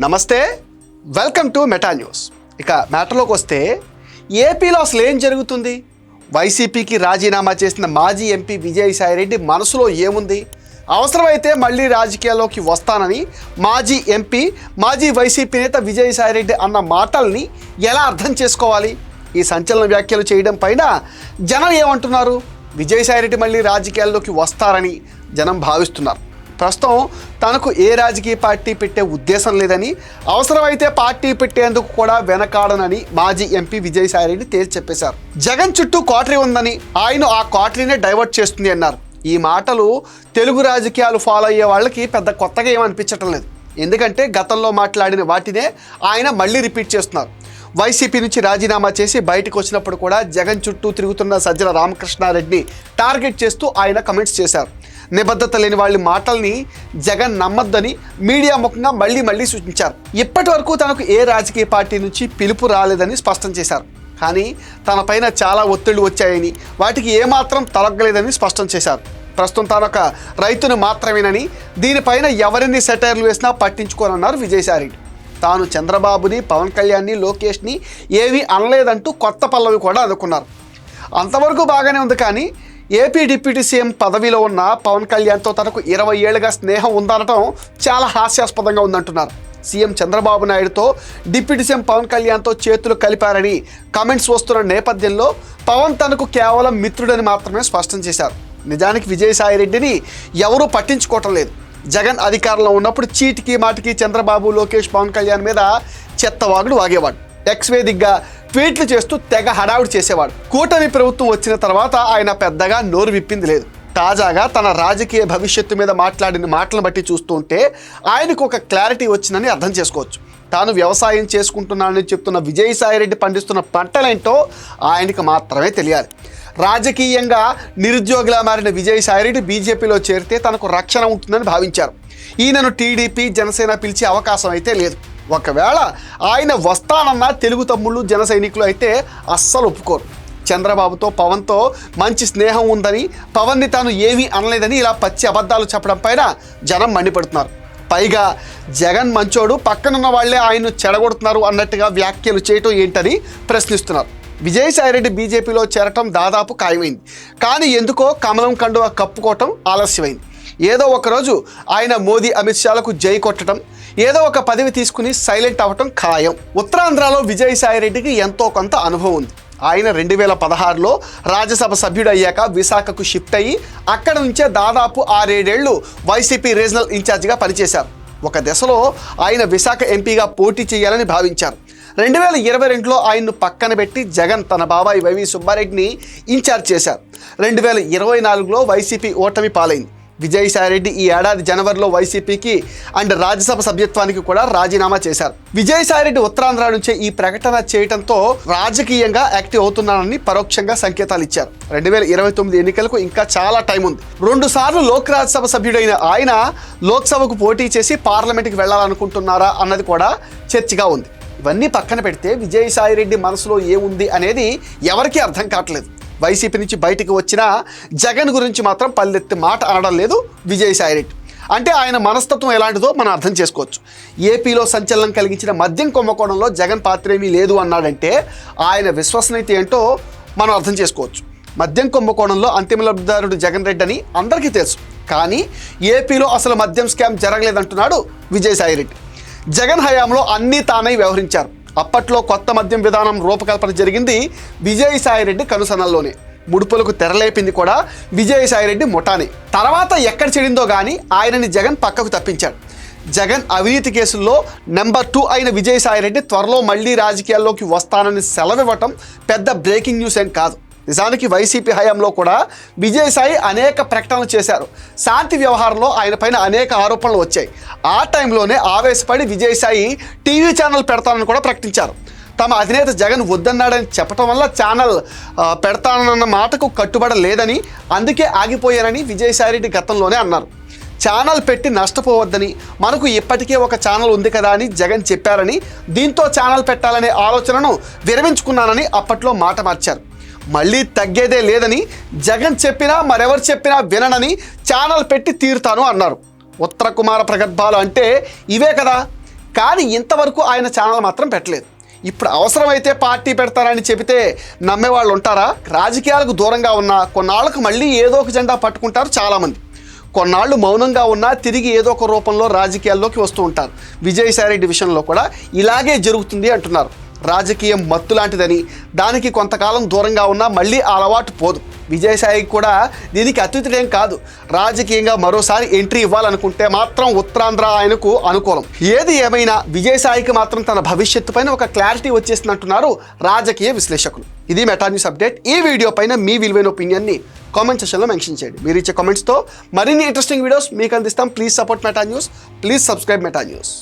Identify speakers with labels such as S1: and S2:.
S1: నమస్తే, welcome to meta news. ఇక మ్యాటర్లోకి వస్తే ఏపీలో అసలు ఏం జరుగుతుంది? వైసీపీకి రాజీనామా చేసిన మాజీ ఎంపీ విజయసాయిరెడ్డి మనసులో ఏముంది? అవసరమైతే మళ్ళీ రాజకీయాల్లోకి వస్తానని మాజీ ఎంపీ, మాజీ వైసీపీ నేత విజయసాయిరెడ్డి అన్న మాటల్ని ఎలా అర్థం చేసుకోవాలి? ఈ సంచలన వ్యాఖ్యలు చేయడం పైన జనం ఏమంటున్నారు? విజయసాయిరెడ్డి మళ్ళీ రాజకీయాల్లోకి వస్తారని జనం భావిస్తున్నారు. ప్రస్తుతం తనకు ఏ రాజకీయ పార్టీ పెట్టే ఉద్దేశం లేదని, అవసరమైతే పార్టీ పెట్టేందుకు కూడా వెనకాడనని మాజీ ఎంపీ విజయసాయిరెడ్డి తేల్చి చెప్పేశారు. జగన్ చుట్టూ కాటరీ ఉందని, ఆయన ఆ కాటరీనే డైవర్ట్ చేస్తుంది అన్నారు. ఈ మాటలు తెలుగు రాజకీయాలు ఫాలో అయ్యే వాళ్ళకి పెద్ద కొత్తగా ఏమనిపించటం లేదు. ఎందుకంటే గతంలో మాట్లాడిన వాటినే ఆయన మళ్ళీ రిపీట్ చేస్తున్నారు. వైసీపీ నుంచి రాజీనామా చేసి బయటకు వచ్చినప్పుడు కూడా జగన్ చుట్టూ తిరుగుతున్న సజ్జల రామకృష్ణారెడ్డిని టార్గెట్ చేస్తూ ఆయన కమెంట్స్ చేశారు. నిబద్ధత లేని వాళ్ళ మాటల్ని జగన్ నమ్మొద్దని మీడియా ముఖంగా మళ్ళీ సూచించారు. ఇప్పటి వరకు తనకు ఏ రాజకీయ పార్టీ నుంచి పిలుపు రాలేదని స్పష్టం చేశారు. కానీ తన పైన చాలా ఒత్తిళ్లు వచ్చాయని, వాటికి ఏమాత్రం తలగ్గలేదని స్పష్టం చేశారు. ప్రస్తుతం తానొక రైతును మాత్రమేనని, దీనిపైన ఎవరిని సెటైర్లు వేసినా పట్టించుకోనన్నారు విజయసాయిరెడ్డి. తాను చంద్రబాబుని, పవన్ కళ్యాణ్ని, లోకేష్ని ఏమీ అనలేదంటూ కొత్త పల్లవి కూడా అందుకున్నారు. అంతవరకు బాగానే ఉంది. కానీ ఏపీ డిప్యూటీ సీఎం పదవిలో ఉన్న పవన్ కళ్యాణ్తో తనకు 20 ఏళ్లుగా స్నేహం ఉందనటం చాలా హాస్యాస్పదంగా ఉందంటున్నారు. సీఎం చంద్రబాబు నాయుడుతో డిప్యూటీ సీఎం పవన్ కళ్యాణ్తో చేతులు కలిపారని కామెంట్స్ వస్తున్న నేపథ్యంలో పవన్ తనకు కేవలం మిత్రుడని మాత్రమే స్పష్టం చేశారు. నిజానికి విజయసాయిరెడ్డిని ఎవరూ పట్టించుకోవటం లేదు. జగన్ అధికారంలో ఉన్నప్పుడు చీటికి మాటికి చంద్రబాబు, లోకేష్, పవన్ కళ్యాణ్ మీద చెత్తవాగుడు వాగేవాడు. ఎక్స్ వేదికగా ట్వీట్లు చేస్తూ తెగ హడావుడి చేసేవాడు. కూటమి ప్రభుత్వం వచ్చిన తర్వాత ఆయన పెద్దగా నోరు విప్పింది లేదు. తాజాగా తన రాజకీయ భవిష్యత్తు మీద మాట్లాడిన మాటలను బట్టి చూస్తుంటే ఆయనకు ఒక క్లారిటీ వచ్చిందని అర్థం చేసుకోవచ్చు. తాను వ్యవసాయం చేసుకుంటున్నానని చెప్తున్న విజయసాయిరెడ్డి పండిస్తున్న పంటలేంటో ఆయనకు మాత్రమే తెలియాలి. రాజకీయంగా నిరుద్యోగిలా మారిన విజయసాయిరెడ్డి బీజేపీలో చేరితే తనకు రక్షణ ఉంటుందని భావించారు. ఈయనను టీడీపీ, జనసేన పిలిచే అవకాశం అయితే లేదు. ఒకవేళ ఆయన వస్తానన్న తెలుగు తమ్ముళ్ళు, జన సైనికులు అయితే అస్సలు ఒప్పుకోరు. చంద్రబాబుతో, పవన్తో మంచి స్నేహం ఉందని, పవన్ని తాను ఏమీ అనలేదని ఇలా పచ్చి అబద్ధాలు చెప్పడం పైన జనం మండిపడుతున్నారు. పైగా జగన్ మంచోడు, పక్కనున్న వాళ్లే ఆయన్ను చెడగొడుతున్నారు అన్నట్టుగా వ్యాఖ్యలు చేయటం ఏంటని ప్రశ్నిస్తున్నారు. విజయసాయిరెడ్డి బీజేపీలో చేరటం దాదాపు ఖాయమైంది. కానీ ఎందుకో కమలం కండువా కప్పుకోవటం ఆలస్యమైంది. ఏదో ఒకరోజు ఆయన మోదీ, అమిత్ షాలకు జై కొట్టడం, ఏదో ఒక పదవి తీసుకుని సైలెంట్ అవ్వటం ఖాయం. ఉత్తరాంధ్రలో విజయసాయిరెడ్డికి ఎంతో కొంత అనుభవం ఉంది. ఆయన 2016లో రాజ్యసభ సభ్యుడు అయ్యాక విశాఖకు షిఫ్ట్ అయ్యి అక్కడ నుంచే దాదాపు 6-7 ఏళ్లు వైసీపీ రీజనల్ ఇన్ఛార్జిగా పనిచేశారు. ఒక దశలో ఆయన విశాఖ ఎంపీగా పోటీ చేయాలని భావించారు. 2022లో ఆయన్ను పక్కన పెట్టి జగన్ తన బాబాయ్ వైవి సుబ్బారెడ్డిని ఇన్ఛార్జ్ చేశారు. 2024లో వైసీపీ ఓటమి పాలైంది. విజయసాయిరెడ్డి ఈ ఏడాది జనవరిలో వైసీపీకి అండ్ రాజ్యసభ సభ్యత్వానికి కూడా రాజీనామా చేశారు. విజయసాయిరెడ్డి ఉత్తరాంధ్ర నుంచే ఈ ప్రకటన చేయడంతో రాజకీయంగా యాక్టివ్ అవుతున్నానని పరోక్షంగా సంకేతాలు ఇచ్చారు. 2029 ఎన్నికలకు ఇంకా చాలా టైం ఉంది. 2 సార్లు లోక్ రాజ్యసభ సభ్యుడైన ఆయన లోక్సభకు పోటీ చేసి పార్లమెంట్కి వెళ్లాలనుకుంటున్నారా అన్నది కూడా చర్చగా ఉంది. ఇవన్నీ పక్కన పెడితే విజయసాయిరెడ్డి మనసులో ఏముంది అనేది ఎవరికీ అర్థం కావట్లేదు. వైసీపీ నుంచి బయటకు వచ్చిన జగన్ గురించి మాత్రం పల్లెత్తి మాట అనడం లేదు విజయసాయిరెడ్డి. అంటే ఆయన మనస్తత్వం ఎలాంటిదో మనం అర్థం చేసుకోవచ్చు. ఏపీలో సంచలనం కలిగించిన మద్యం కుంభకోణంలో జగన్ పాత్ర ఏమీ లేదు అన్నాడంటే ఆయన విశ్వసనీయత ఏంటో మనం అర్థం చేసుకోవచ్చు. మద్యం కుంభకోణంలో అంతిమ లబ్ధిదారుడు జగన్ రెడ్డి అని అందరికీ తెలుసు. కానీ ఏపీలో అసలు మద్యం స్కామ్ జరగలేదంటున్నాడు విజయసాయిరెడ్డి. జగన్ హయాంలో అన్నీ తానై వ్యవహరించారు. అప్పట్లో కొత్త మద్యం విధానం రూపకల్పన జరిగింది విజయసాయిరెడ్డి కనుసనల్లోనే. ముడుపులకు తెరలేపింది కూడా విజయసాయిరెడ్డి ముఠానే. తర్వాత ఎక్కడ చెడిందో కానీ ఆయనని జగన్ పక్కకు తప్పించాడు. జగన్ అవినీతి కేసుల్లో నెంబర్ 2 అయిన విజయసాయిరెడ్డి త్వరలో మళ్ళీ రాజకీయాల్లోకి వస్తానని సెలవివ్వటం పెద్ద బ్రేకింగ్ న్యూస్ ఏం కాదు. నిజానికి వైసీపీ హయాంలో కూడా విజయసాయి అనేక ప్రకటనలు చేశారు. శాంతి వ్యవహారంలో ఆయన పైన అనేక ఆరోపణలు వచ్చాయి. ఆ టైంలోనే ఆవేశపడి విజయసాయి టీవీ ఛానల్ పెడతానని కూడా ప్రకటించారు. తమ అధినేత జగన్ వద్దన్నాడని చెప్పడం వల్ల ఛానల్ పెడతానన్న మాటకు కట్టుబడలేదని, అందుకే ఆగిపోయానని విజయసాయిరెడ్డి గతంలోనే అన్నారు. ఛానల్ పెట్టి నష్టపోవద్దని, మనకు ఇప్పటికే ఒక ఛానల్ ఉంది కదా అని జగన్ చెప్పారని, దీంతో ఛానల్ పెట్టాలనే ఆలోచనను విరమించుకున్నానని అప్పట్లో మాట మార్చారు. మళ్ళీ తగ్గేదే లేదని, జగన్ చెప్పినా మరెవరు చెప్పినా విననని ఛానల్ పెట్టి తీరుతాను అన్నారు. ఉత్తర కుమార ప్రగల్భాలు అంటే ఇవే కదా. కానీ ఇంతవరకు ఆయన ఛానల్ మాత్రం పెట్టలేదు. ఇప్పుడు అవసరమైతే పార్టీ పెడతారని చెబితే నమ్మేవాళ్ళు ఉంటారా? రాజకీయాలకు దూరంగా ఉన్న కొన్నాళ్ళకు మళ్ళీ ఏదో ఒక జెండా పట్టుకుంటారు చాలామంది. కొన్నాళ్ళు మౌనంగా ఉన్నా తిరిగి ఏదో ఒక రూపంలో రాజకీయాల్లోకి వస్తూ ఉంటారు. విజయసాయిరెడ్డి విషయంలో కూడా ఇలాగే జరుగుతుంది అంటున్నారు. రాజకీయం మత్తు లాంటిదని, దానికి కొంతకాలం దూరంగా ఉన్నా మళ్ళీ ఆ అలవాటు పోదు. విజయసాయికి కూడా దీనికి అత్యుతేం కాదు. రాజకీయంగా మరోసారి ఎంట్రీ ఇవ్వాలనుకుంటే మాత్రం ఉత్తరాంధ్ర ఆయనకు అనుకూలం. ఏది ఏమైనా విజయసాయికి మాత్రం తన భవిష్యత్తు పైన ఒక క్లారిటీ వచ్చేసిందంటున్నారు రాజకీయ విశ్లేషకులు. ఇది మెటా న్యూస్ అప్డేట్. ఈ వీడియో పైన మీ విలువైన ఒపీనియన్ని కామెంట్ సెక్షన్లో మెన్షన్ చేయండి. మీరు ఇచ్చే కామెంట్స్తో మరిన్ని ఇంట్రెస్టింగ్ వీడియోస్ మీకు అందిస్తాం. Please support meta news. Please subscribe meta news.